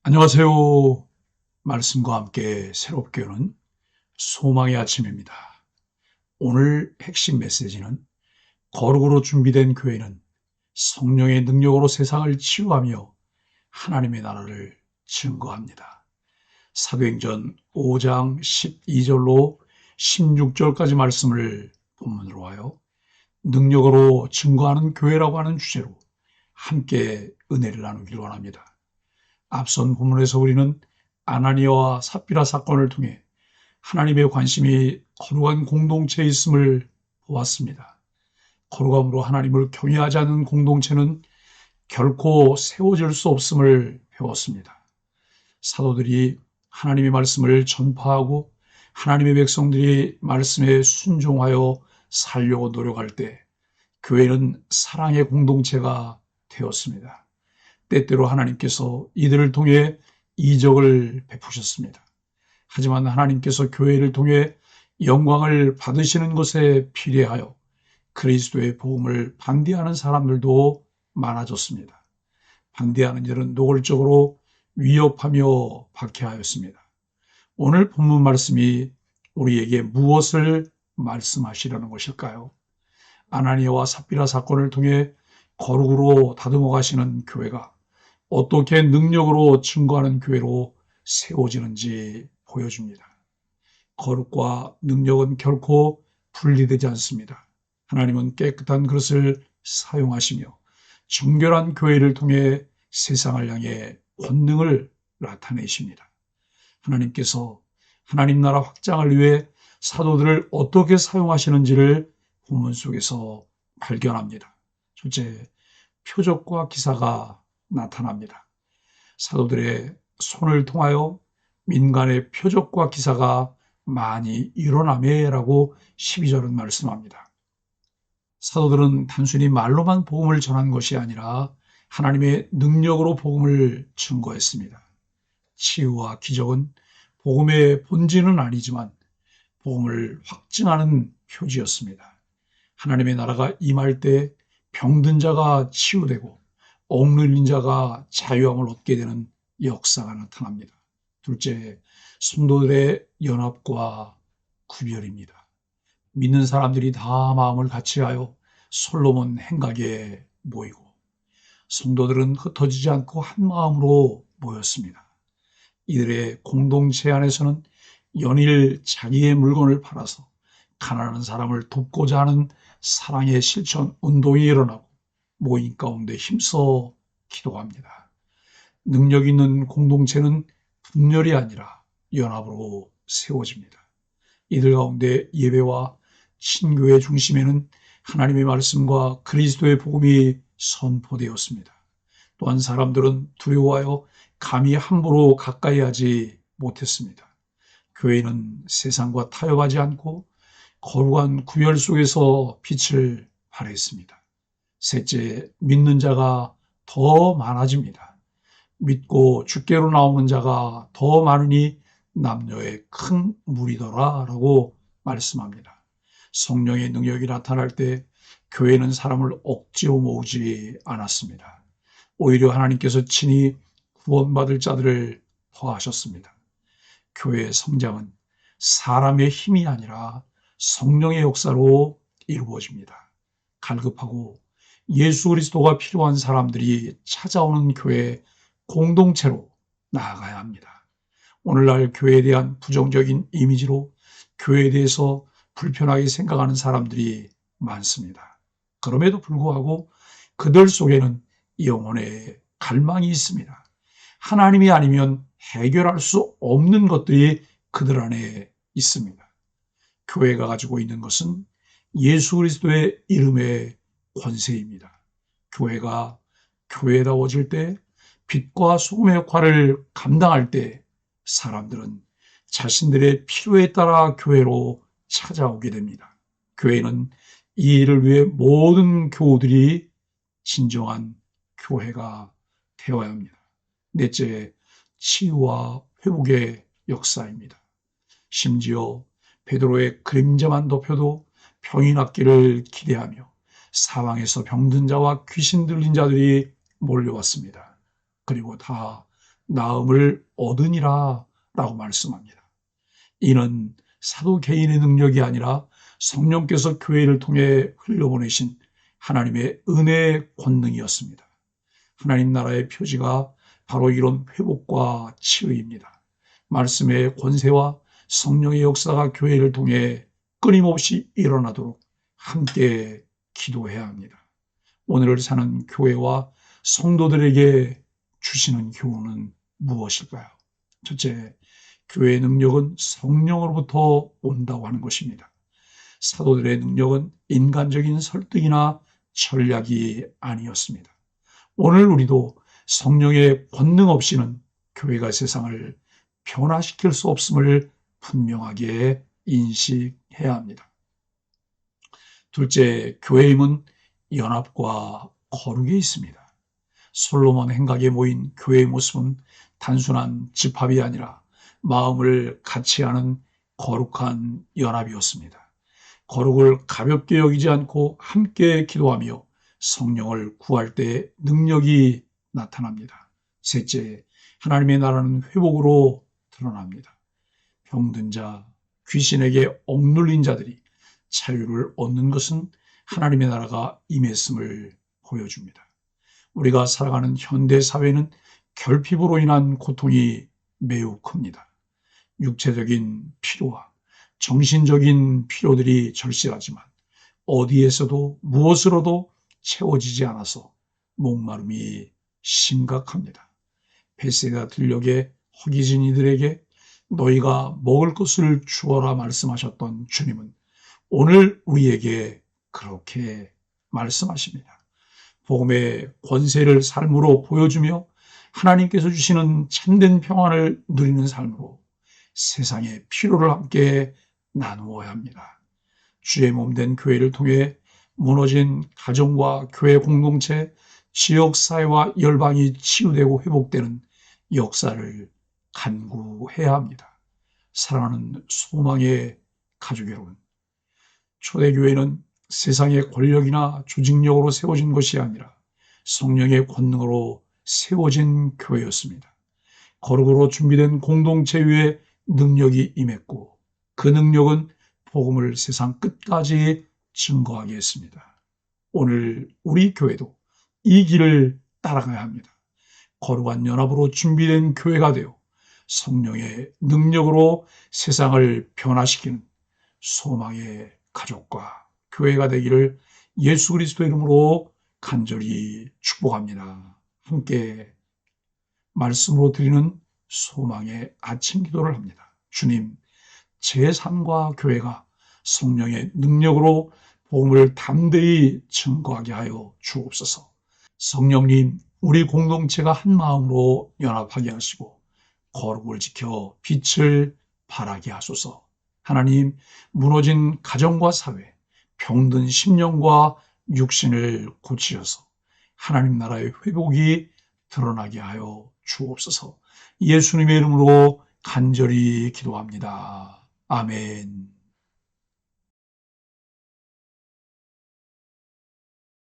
안녕하세요. 말씀과 함께 새롭게 오는 소망의 아침입니다. 오늘 핵심 메시지는 거룩으로 준비된 교회는 성령의 능력으로 세상을 치유하며 하나님의 나라를 증거합니다. 사도행전 5장 12절로 16절까지 말씀을 본문으로 하여 능력으로 증거하는 교회라고 하는 주제로 함께 은혜를 나누기를 원합니다. 앞선 본문에서 우리는 아나니아와 삽비라 사건을 통해 하나님의 관심이 거룩한 공동체에 있음을 보았습니다. 거룩함으로 하나님을 경외하지 않는 공동체는 결코 세워질 수 없음을 배웠습니다. 사도들이 하나님의 말씀을 전파하고 하나님의 백성들이 말씀에 순종하여 살려고 노력할 때 교회는 사랑의 공동체가 되었습니다. 때때로 하나님께서 이들을 통해 이적을 베푸셨습니다. 하지만 하나님께서 교회를 통해 영광을 받으시는 것에 비례하여 그리스도의 복음을 반대하는 사람들도 많아졌습니다. 반대하는 일은 노골적으로 위협하며 박해하였습니다. 오늘 본문 말씀이 우리에게 무엇을 말씀하시려는 것일까요? 아나니아와 삽비라 사건을 통해 거룩으로 다듬어 가시는 교회가 어떻게 능력으로 증거하는 교회로 세워지는지 보여줍니다. 거룩과 능력은 결코 분리되지 않습니다. 하나님은 깨끗한 그릇을 사용하시며 정결한 교회를 통해 세상을 향해 권능을 나타내십니다. 하나님께서 하나님 나라 확장을 위해 사도들을 어떻게 사용하시는지를 본문 속에서 발견합니다. 첫째, 표적과 기사가 나타납니다. 사도들의 손을 통하여 민간의 표적과 기사가 많이 일어나매라고 12절은 말씀합니다. 사도들은 단순히 말로만 복음을 전한 것이 아니라 하나님의 능력으로 복음을 증거했습니다. 치유와 기적은 복음의 본질은 아니지만 복음을 확증하는 표지였습니다. 하나님의 나라가 임할 때 병든 자가 치유되고 억눌린 자가 자유함을 얻게 되는 역사가 나타납니다. 둘째, 성도들의 연합과 구별입니다. 믿는 사람들이 다 마음을 같이하여 솔로몬 행각에 모이고 성도들은 흩어지지 않고 한 마음으로 모였습니다. 이들의 공동체 안에서는 연일 자기의 물건을 팔아서 가난한 사람을 돕고자 하는 사랑의 실천 운동이 일어나고 모임 가운데 힘써 기도합니다. 능력 있는 공동체는 분열이 아니라 연합으로 세워집니다. 이들 가운데 예배와 신교의 중심에는 하나님의 말씀과 그리스도의 복음이 선포되었습니다. 또한 사람들은 두려워하여 감히 함부로 가까이 하지 못했습니다. 교회는 세상과 타협하지 않고 거룩한 구별 속에서 빛을 발했습니다. 셋째, 믿는 자가 더 많아집니다. 믿고 주께로 나오는 자가 더 많으니 남녀의 큰 무리더라 라고 말씀합니다. 성령의 능력이 나타날 때 교회는 사람을 억지로 모으지 않았습니다. 오히려 하나님께서 친히 구원받을 자들을 더하셨습니다. 교회의 성장은 사람의 힘이 아니라 성령의 역사로 이루어집니다. 갈급하고 예수 그리스도가 필요한 사람들이 찾아오는 교회 공동체로 나아가야 합니다. 오늘날 교회에 대한 부정적인 이미지로 교회에 대해서 불편하게 생각하는 사람들이 많습니다. 그럼에도 불구하고 그들 속에는 영혼의 갈망이 있습니다. 하나님이 아니면 해결할 수 없는 것들이 그들 안에 있습니다. 교회가 가지고 있는 것은 예수 그리스도의 이름의 권세입니다. 교회가 교회다워질 때 빛과 소금의 역할을 감당할 때 사람들은 자신들의 필요에 따라 교회로 찾아오게 됩니다. 교회는 이 일을 위해 모든 교우들이 진정한 교회가 되어야 합니다. 넷째, 치유와 회복의 역사입니다. 심지어 베드로의 그림자만 덮여도 병이 낫기를 기대하며 사방에서 병든 자와 귀신 들린 자들이 몰려왔습니다. 그리고 다 나음을 얻으니라 라고 말씀합니다. 이는 사도 개인의 능력이 아니라 성령께서 교회를 통해 흘려보내신 하나님의 은혜의 권능이었습니다. 하나님 나라의 표지가 바로 이런 회복과 치유입니다. 말씀의 권세와 성령의 역사가 교회를 통해 끊임없이 일어나도록 함께 기도해야 합니다. 오늘을 사는 교회와 성도들에게 주시는 교훈은 무엇일까요? 첫째, 교회의 능력은 성령으로부터 온다고 하는 것입니다. 사도들의 능력은 인간적인 설득이나 전략이 아니었습니다. 오늘 우리도 성령의 권능 없이는 교회가 세상을 변화시킬 수 없음을 분명하게 인식해야 합니다. 둘째, 교회의 힘은 연합과 거룩에 있습니다. 솔로몬 행각에 모인 교회의 모습은 단순한 집합이 아니라 마음을 같이 하는 거룩한 연합이었습니다. 거룩을 가볍게 여기지 않고 함께 기도하며 성령을 구할 때 능력이 나타납니다. 셋째, 하나님의 나라는 회복으로 드러납니다. 병든 자, 귀신에게 억눌린 자들이 자유를 얻는 것은 하나님의 나라가 임했음을 보여줍니다. 우리가 살아가는 현대 사회는 결핍으로 인한 고통이 매우 큽니다. 육체적인 필요와 정신적인 필요들이 절실하지만 어디에서도 무엇으로도 채워지지 않아서 목마름이 심각합니다. 베세다 들녘의 허기진 이들에게 너희가 먹을 것을 주어라 말씀하셨던 주님은 오늘 우리에게 그렇게 말씀하십니다. 복음의 권세를 삶으로 보여주며 하나님께서 주시는 참된 평안을 누리는 삶으로 세상의 필요를 함께 나누어야 합니다. 주의 몸된 교회를 통해 무너진 가정과 교회 공동체, 지역사회와 열방이 치유되고 회복되는 역사를 간구해야 합니다. 사랑하는 소망의 가족 여러분, 초대교회는 세상의 권력이나 조직력으로 세워진 것이 아니라 성령의 권능으로 세워진 교회였습니다. 거룩으로 준비된 공동체 위에 능력이 임했고 그 능력은 복음을 세상 끝까지 증거하게 했습니다. 오늘 우리 교회도 이 길을 따라가야 합니다. 거룩한 연합으로 준비된 교회가 되어 성령의 능력으로 세상을 변화시키는 소망의 가족과 교회가 되기를 예수 그리스도 이름으로 간절히 축복합니다. 함께 말씀으로 드리는 소망의 아침 기도를 합니다. 주님, 제 삶과 교회가 성령의 능력으로 복음을 담대히 증거하게 하여 주옵소서. 성령님, 우리 공동체가 한 마음으로 연합하게 하시고 거룩을 지켜 빛을 발하게 하소서. 하나님, 무너진 가정과 사회, 병든 심령과 육신을 고치셔서 하나님 나라의 회복이 드러나게 하여 주옵소서. 예수님의 이름으로 간절히 기도합니다. 아멘.